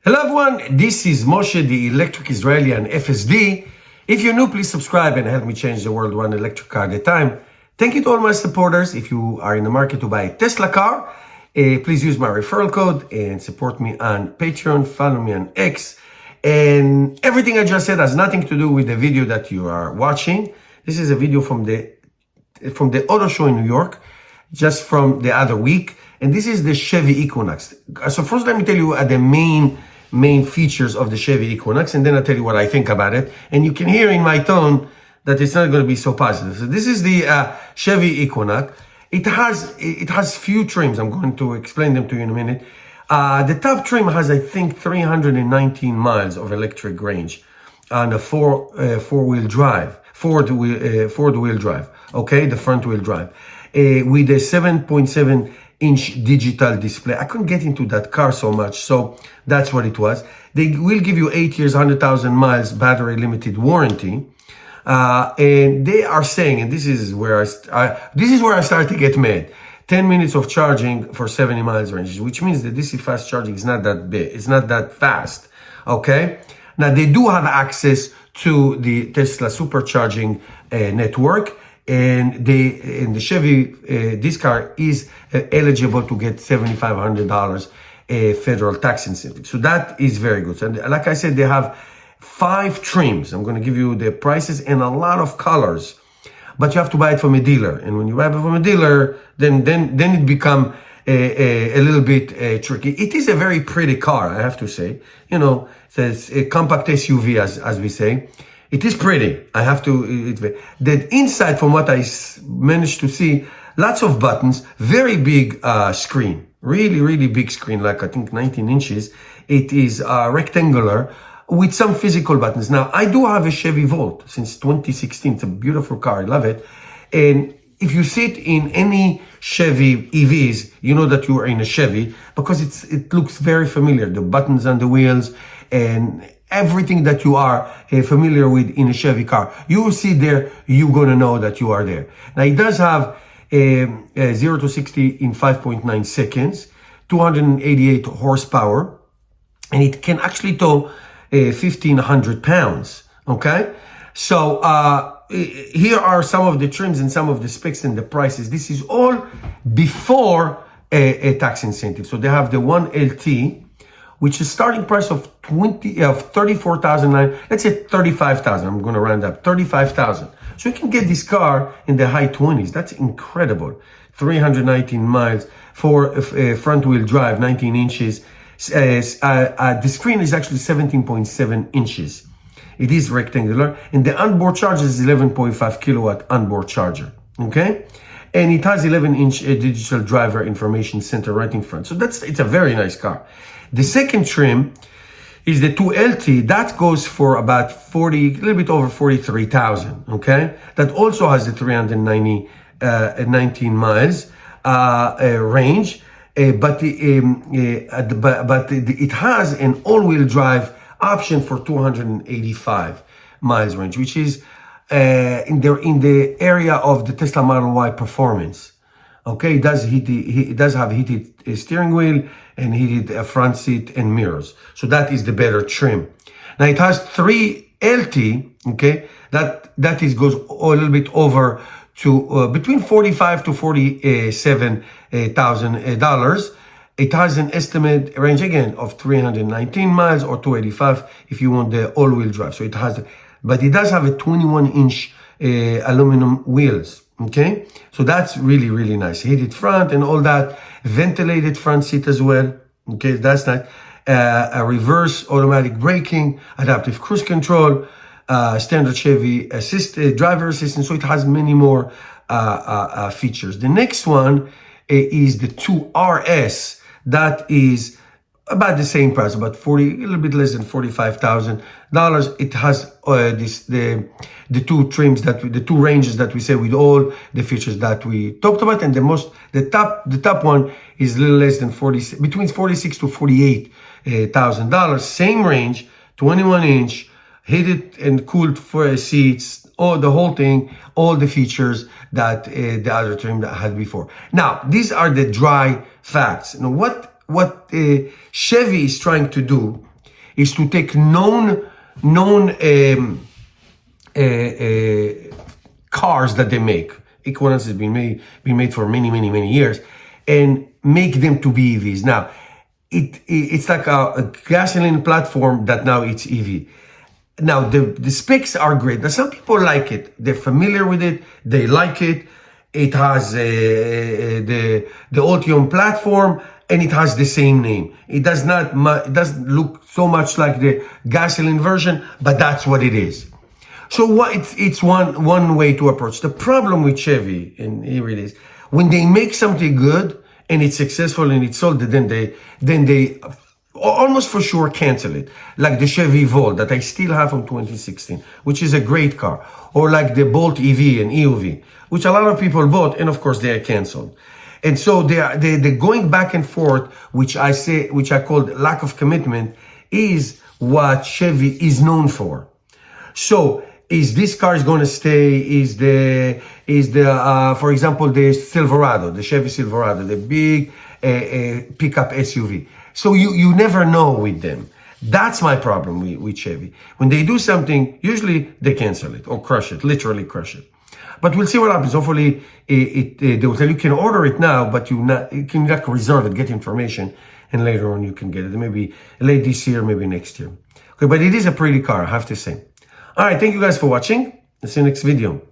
Hello everyone, this is Moshe, the electric Israeli and FSD. If you're new, please subscribe and help me change the world one electric car at a time. Thank you to all my supporters. If you are in the market to buy a Tesla car, please use my referral code and support me on Patreon, follow me on X. And everything I just said has nothing to do with the video that you are watching. This is a video from the auto show in New York, just from the other week. And this is the Chevy Equinox. So first let me tell you the main features of the Chevy Equinox, and then I'll tell you what I think about it. And you can hear in my tone that it's not going to be so positive. So this is the Chevy Equinox. It has few trims. I'm going to explain them to you in a minute. The top trim has, I think, 319 miles of electric range on a four-wheel drive, Ford wheel drive. Okay, the front wheel drive with a 7.7-inch digital display. I couldn't get into that car so much, so that's what it was. They will give you 8 years, 100,000 miles battery limited warranty. And they are saying, and this is where I start to get mad. 10 minutes of charging for 70 miles range, which means that DC fast charging is not that big. It's not that fast. Okay. Now they do have access to the Tesla supercharging network, and the Chevy, this car is eligible to get $7,500 federal tax incentive. So that is very good. And like I said, they have 5 trims. I'm going to give you the prices and a lot of colors, but you have to buy it from a dealer. And when you buy it from a dealer, then it become a little bit tricky. It is a very pretty car, I have to say. You know, it's a compact SUV, as we say. It is pretty. I have to. The inside, from what I managed to see, lots of buttons, very big screen, really big screen, like I think 19 inches. It is rectangular with some physical buttons. Now, I do have a Chevy Volt since 2016. It's a beautiful car. I love it. And if you sit in any Chevy EVs, you know that you are in a Chevy because it looks very familiar. The buttons on the wheels and everything that you are familiar with in a Chevy car, you will see there, you're going to know that you are there. Now, it does have a 0 to 60 in 5.9 seconds, 288 horsepower, and it can actually tow 1,500 pounds. Okay. So, here are some of the trims and some of the specs and the prices. This is all before a tax incentive. So they have the 1LT, which is starting price of 34,009. Let's say 35,000. I'm going to round up 35,000. So you can get this car in the high 20s. That's incredible. 319 miles for a front wheel drive, 19 inches. The screen is actually 17.7 inches. It is rectangular, and the onboard charger is 11.5 kilowatt onboard charger. Okay, and it has 11-inch digital driver information center right in front. So it's a very nice car. The second trim is the 2LT. That goes for about a little bit over 43,000. Okay, that also has the 319 miles range, but it has an all-wheel drive option for 285 miles range, which is in the area of the Tesla Model Y Performance. Okay, it does have heated steering wheel and heated front seat and mirrors. So that is the better trim. Now it has 3LT. Okay, that goes a little bit over to between $45,000 to $47,000. It has an estimate range again of 319 miles or 285 if you want the all-wheel drive. So but it does have a 21-inch aluminum wheels. Okay, so that's really nice. Heated front and all that, ventilated front seat as well. Okay, that's nice. A reverse automatic braking, adaptive cruise control, standard Chevy driver assistance. So it has many more features. The next one is the 2RS. That is about the same price, about a little bit less than $45,000. It has the two trims the two ranges that we say with all the features that we talked about, and the top one is a little less than between $46,000 to $48,000. Same range, 21-inch, heated and cooled for seats, the whole thing, all the features that the other trim that I had before. Now, these are the dry facts. Now, what Chevy is trying to do is to take known cars that they make. Equinox has been made for many years, and make them to be EVs. Now, it's like a gasoline platform that now it's EV. Now, the specs are great. Now, some people like it. They're familiar with it. They like it. It has the Ultium platform, and it has the same name. It doesn't look so much like the gasoline version, but that's what it is. So it's one way to approach. The problem with Chevy, and here it is, when they make something good and it's successful and it's sold, then they almost for sure cancel it. Like the Chevy Volt that I still have from 2016, which is a great car. Or like the Bolt EV and EUV, which a lot of people bought, and of course they are canceled. And so they're going back and forth, which I call lack of commitment, is what Chevy is known for. So is this car is going to stay? Is the for example, the Silverado, the Chevy Silverado, the big pickup SUV. So you never know with them. That's my problem with Chevy. When they do something, usually they cancel it or crush it, literally crush it. But we'll see what happens. Hopefully, they will tell you can order it now, but you can reserve it, get information, and later on you can get it. Maybe late this year, maybe next year. Okay, but it is a pretty car, I have to say. All right, thank you guys for watching. See you next video.